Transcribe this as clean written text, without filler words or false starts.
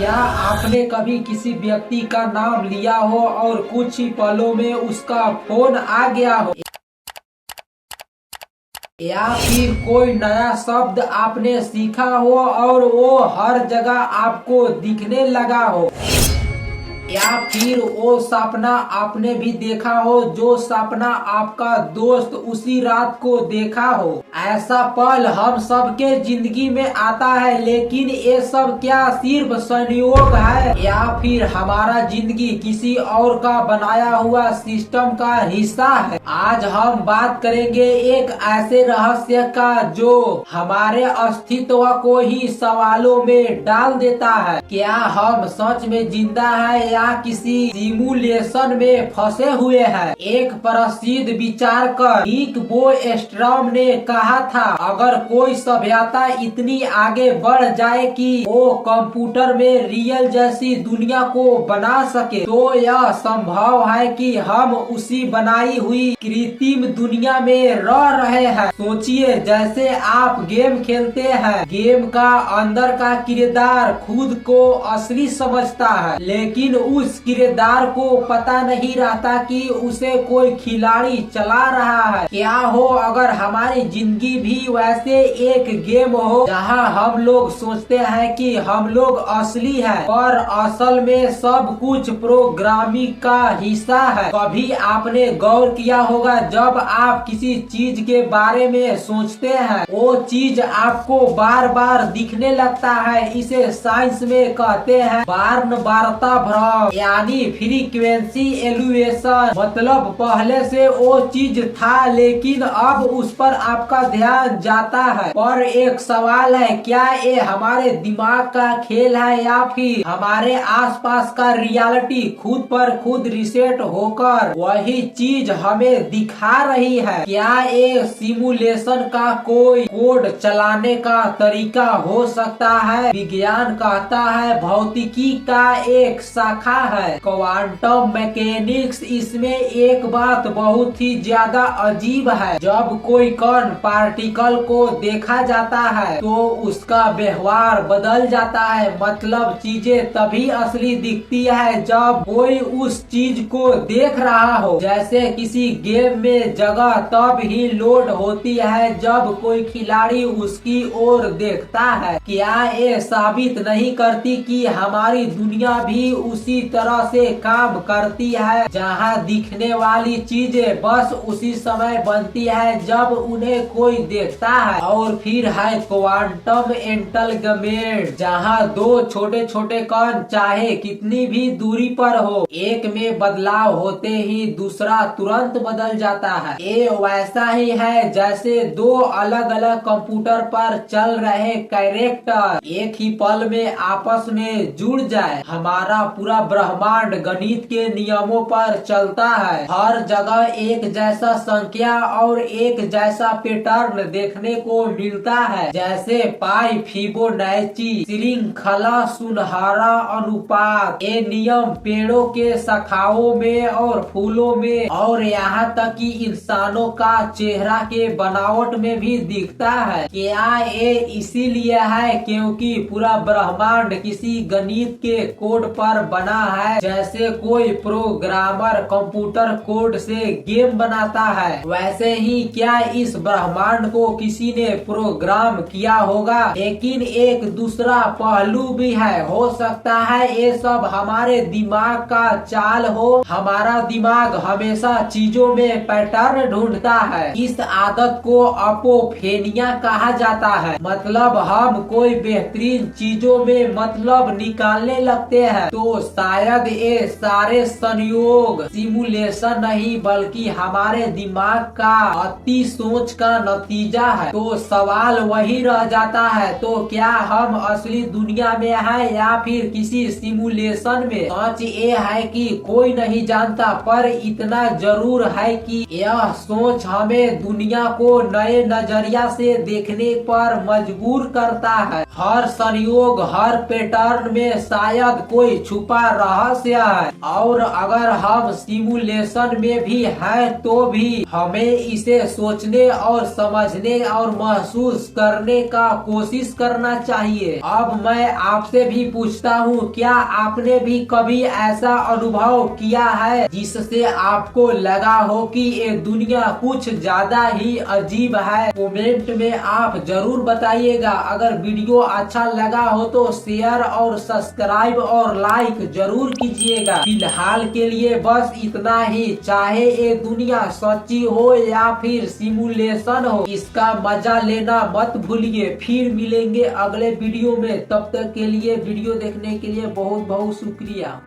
क्या आपने कभी किसी व्यक्ति का नाम लिया हो और कुछ ही पलों में उसका फोन आ गया हो, या फिर कोई नया शब्द आपने सीखा हो और वो हर जगह आपको दिखने लगा हो, या फिर वो सपना आपने भी देखा हो जो सपना आपका दोस्त उसी रात को देखा हो। ऐसा पल हम सबके जिंदगी में आता है, लेकिन ये सब क्या सिर्फ संयोग है या फिर हमारा जिंदगी किसी और का बनाया हुआ सिस्टम का हिस्सा है। आज हम बात करेंगे एक ऐसे रहस्य का जो हमारे अस्तित्व को ही सवालों में डाल देता है। क्या हम सच में जिंदा है या किसी सिमुलेशन में फंसे हुए हैं। एक प्रसिद्ध विचारक निक बोस्ट्रॉम ने कहा था, अगर कोई सभ्यता इतनी आगे बढ़ जाए कि वो कंप्यूटर में रियल जैसी दुनिया को बना सके, तो यह संभव है कि हम उसी बनाई हुई कृत्रिम दुनिया में रह रहे हैं। सोचिए, जैसे आप गेम खेलते हैं, गेम का अंदर का किरदार खुद को असली समझता है, लेकिन उस किरदार को पता नहीं रहता कि उसे कोई खिलाड़ी चला रहा है। क्या हो अगर हमारी जिंदगी भी वैसे एक गेम हो जहां हम लोग सोचते हैं कि हम लोग असली हैं, पर असल में सब कुछ प्रोग्रामिंग का हिस्सा है। कभी आपने गौर किया होगा, जब आप किसी चीज के बारे में सोचते हैं वो चीज आपको बार बार दिखने लगता है। इसे साइंस में कहते हैं बार्नबार्ता भ्रम, यानी फ्रीक्वेंसी एलिवेशन। मतलब पहले से वो चीज था लेकिन अब उस पर आपका ध्यान जाता है। पर एक सवाल है, क्या ये हमारे दिमाग का खेल है या फिर हमारे आसपास का रियलिटी खुद पर खुद रिसेट होकर वही चीज हमें दिखा रही है? क्या ये सिमुलेशन का कोई कोड चलाने का तरीका हो सकता है? विज्ञान कहता है भौतिकी का एक शाखा है क्वांटम मैकेनिक्स। इसमें एक बात बहुत ही ज्यादा अजीब है, जब कोई कण पार्टिकल को देखा जाता है तो उसका व्यवहार बदल जाता है। मतलब चीजें तभी असली दिखती है जब कोई उस चीज को देख रहा हो। जैसे किसी गेम में जगह तब ही लोड होती है जब कोई खिलाड़ी उसकी ओर देखता है। क्या ये साबित नहीं करती कि हमारी दुनिया भी उसी तरह से काम करती है, जहां दिखने वाली चीजें बस उसी समय बनती है जब उन्हें कोई देखता है? और फिर है क्वांटम एंटंगलमेंट, जहां दो छोटे छोटे कण चाहे कितनी भी दूरी पर हो, एक में बदलाव होते ही दूसरा तुरंत बदल जाता है। ये वैसा ही है जैसे दो अलग अलग कंप्यूटर पर चल रहे कैरेक्टर एक ही पल में आपस में जुड़ जाए। हमारा पूरा ब्रह्मांड गणित के नियमों पर चलता है। हर जगह एक जैसा संख्या और एक जैसा पैटर्न देखने को मिलता है, जैसे पाई, फिबोनाची, श्रृंखला, सुनहरा अनुपात। ये नियम पेड़ों के शाखाओं में और फूलों में और यहाँ तक कि इंसानों का चेहरा के बनावट में भी दिखता है। क्या ये इसीलिए है क्योंकि पूरा ब्रह्मांड किसी गणित के कोड पर बना है? जैसे कोई प्रोग्रामर कंप्यूटर कोड से गेम बनाता है, वैसे ही क्या इस ब्रह्मांड को किसी ने प्रोग्राम किया होगा? लेकिन एक दूसरा पहलू भी है। हो सकता है ये सब हमारे दिमाग का चाल हो। हमारा दिमाग हमेशा चीजों में पैटर्न ढूंढता है। इस आदत को अपोफेनिया कहा जाता है। मतलब हम कोई बेहतरीन चीजों में मतलब निकालने लगते हैं। तो शायद ये सारे संयोग सिमुलेशन नहीं बल्कि हमारे दिमाग का अति सोच का नतीजा है। तो सवाल वही रह जाता है, तो क्या हम असली दुनिया में हैं या फिर किसी सिमुलेशन में? सच ये है कि कोई नहीं जानता, पर इतना जरूर है कि यह सोच हमें दुनिया को नए नजरिया से देखने पर मजबूर करता है। हर संयोग, हर पैटर्न में शायद कोई छुपा रहस्य है। और अगर हम सिमुलेशन में भी हैं तो भी हमें इसे सोचने और समझने और महसूस करने का कोशिश करना चाहिए। अब मैं आपसे भी पूछता हूँ, क्या आपने भी कभी ऐसा अनुभव किया है जिससे आपको लगा हो कि ये दुनिया कुछ ज्यादा ही अजीब है? कमेंट में आप जरूर बताइएगा। अगर वीडियो अच्छा लगा हो तो शेयर और सब्सक्राइब और लाइक जरूर कीजिएगा। फिलहाल के लिए बस इतना ही। चाहे ये दुनिया सच्ची हो या फिर सिमुलेशन हो, इसका मजा लेना मत भूलिए। फिर मिलेंगे अगले वीडियो में। तब तक के लिए वीडियो देखने के लिए बहुत बहुत शुक्रिया।